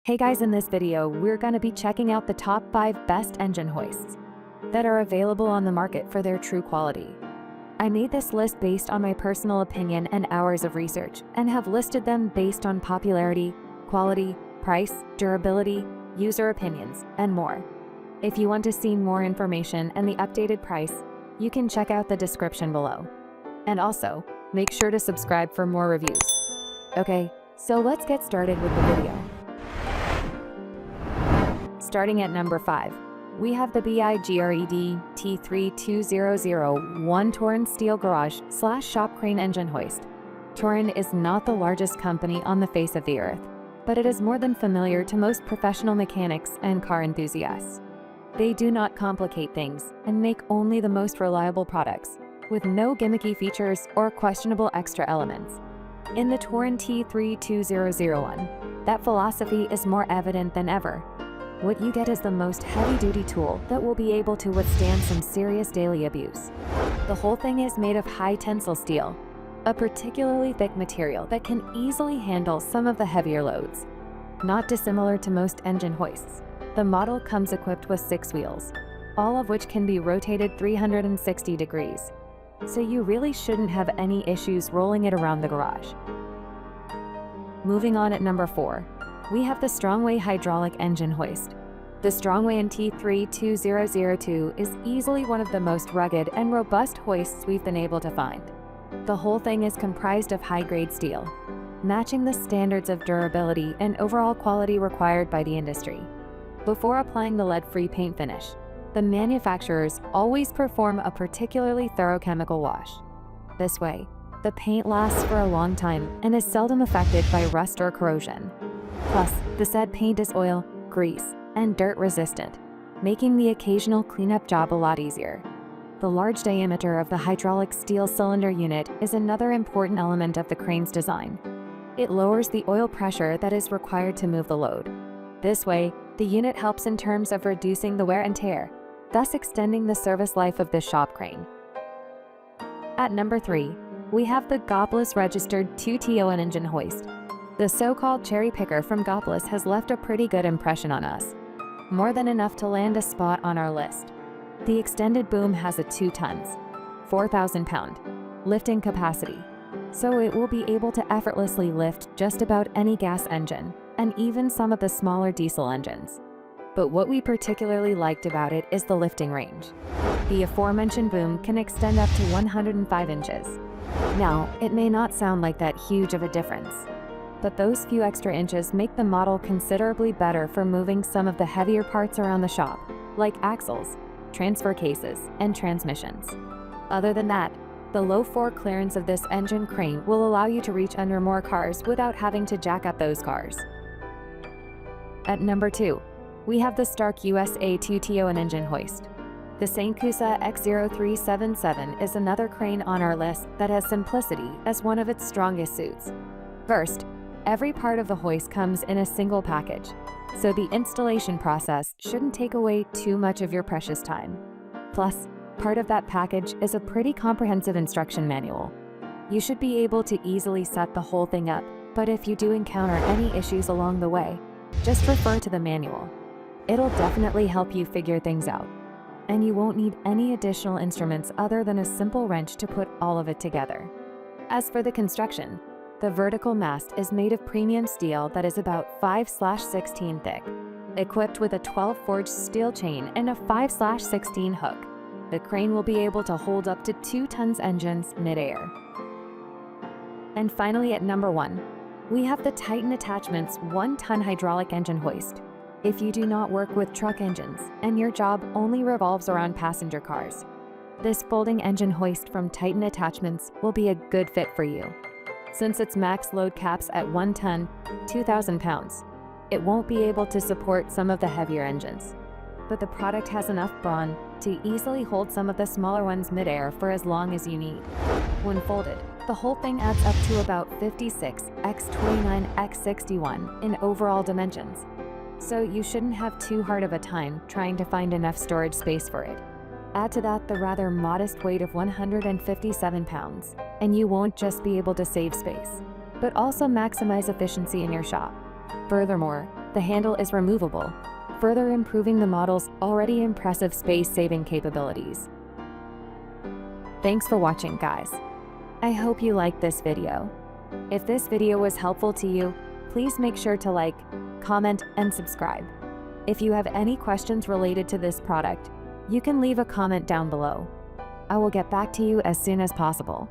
Hey guys, in this video, we're going to be checking out the top 5 best engine hoists that are available on the market for their true quality. I made this list based on my personal opinion and hours of research, and have listed them based on popularity, quality, price, durability, user opinions, and more. If you want to see more information and the updated price, you can check out the description below. And also, make sure to subscribe for more reviews. Okay, so let's get started with the video. Starting at number 5, we have the BIGRED T32001 Torin Steel Garage / Shop Crane Engine Hoist. Torin is not the largest company on the face of the earth, but it is more than familiar to most professional mechanics and car enthusiasts. They do not complicate things and make only the most reliable products, with no gimmicky features or questionable extra elements. In the Torin T32001, that philosophy is more evident than ever. What you get is the most heavy-duty tool that will be able to withstand some serious daily abuse. The whole thing is made of high-tensile steel, a particularly thick material that can easily handle some of the heavier loads. Not dissimilar to most engine hoists, the model comes equipped with 6 wheels, all of which can be rotated 360 degrees, so you really shouldn't have any issues rolling it around the garage. Moving on at number 4. We have the Strongway hydraulic engine hoist. The Strongway T32002 is easily one of the most rugged and robust hoists we've been able to find. The whole thing is comprised of high-grade steel, matching the standards of durability and overall quality required by the industry. Before applying the lead-free paint finish, the manufacturers always perform a particularly thorough chemical wash. This way, the paint lasts for a long time and is seldom affected by rust or corrosion. Plus, the said paint is oil, grease, and dirt resistant, making the occasional cleanup job a lot easier. The large diameter of the hydraulic steel cylinder unit is another important element of the crane's design. It lowers the oil pressure that is required to move the load. This way, the unit helps in terms of reducing the wear and tear, thus extending the service life of this shop crane. At number 3, we have the Goplus registered 2TON engine hoist. The so-called cherry picker from Goplus has left a pretty good impression on us, more than enough to land a spot on our list. The extended boom has a 2 tons, 4,000 pound lifting capacity, so it will be able to effortlessly lift just about any gas engine and even some of the smaller diesel engines. But what we particularly liked about it is the lifting range. The aforementioned boom can extend up to 105 inches. Now, it may not sound like that huge of a difference, but those few extra inches make the model considerably better for moving some of the heavier parts around the shop, like axles, transfer cases, and transmissions. Other than that, the low floor clearance of this engine crane will allow you to reach under more cars without having to jack up those cars. At number 2, we have the Stark USA 2TON engine hoist. The Sankusa X0377 is another crane on our list that has simplicity as one of its strongest suits. First, every part of the hoist comes in a single package, so the installation process shouldn't take away too much of your precious time. Plus, part of that package is a pretty comprehensive instruction manual. You should be able to easily set the whole thing up, but if you do encounter any issues along the way, just refer to the manual. It'll definitely help you figure things out, and you won't need any additional instruments other than a simple wrench to put all of it together. As for the construction, the vertical mast is made of premium steel that is about 5/16 thick, equipped with a 12-forged steel chain and a 5/16 hook. The crane will be able to hold up to 2 tons engines mid-air. And finally, at number 1, we have the Titan Attachments 1-ton hydraulic engine hoist. If you do not work with truck engines and your job only revolves around passenger cars, this folding engine hoist from Titan Attachments will be a good fit for you. Since its max load caps at 1 ton, 2,000 pounds, it won't be able to support some of the heavier engines. But the product has enough brawn to easily hold some of the smaller ones mid-air for as long as you need. When folded, the whole thing adds up to about 56 x 29 x 61 in overall dimensions. So you shouldn't have too hard of a time trying to find enough storage space for it. Add to that the rather modest weight of 157 pounds, and you won't just be able to save space, but also maximize efficiency in your shop. Furthermore, The handle is removable, further improving the model's already impressive space-saving capabilities. Thanks for watching, guys. I hope you liked this video. If this video was helpful to you, please make sure to like, comment, and subscribe. If you have any questions related to this product, you can leave a comment down below. I will get back to you as soon as possible.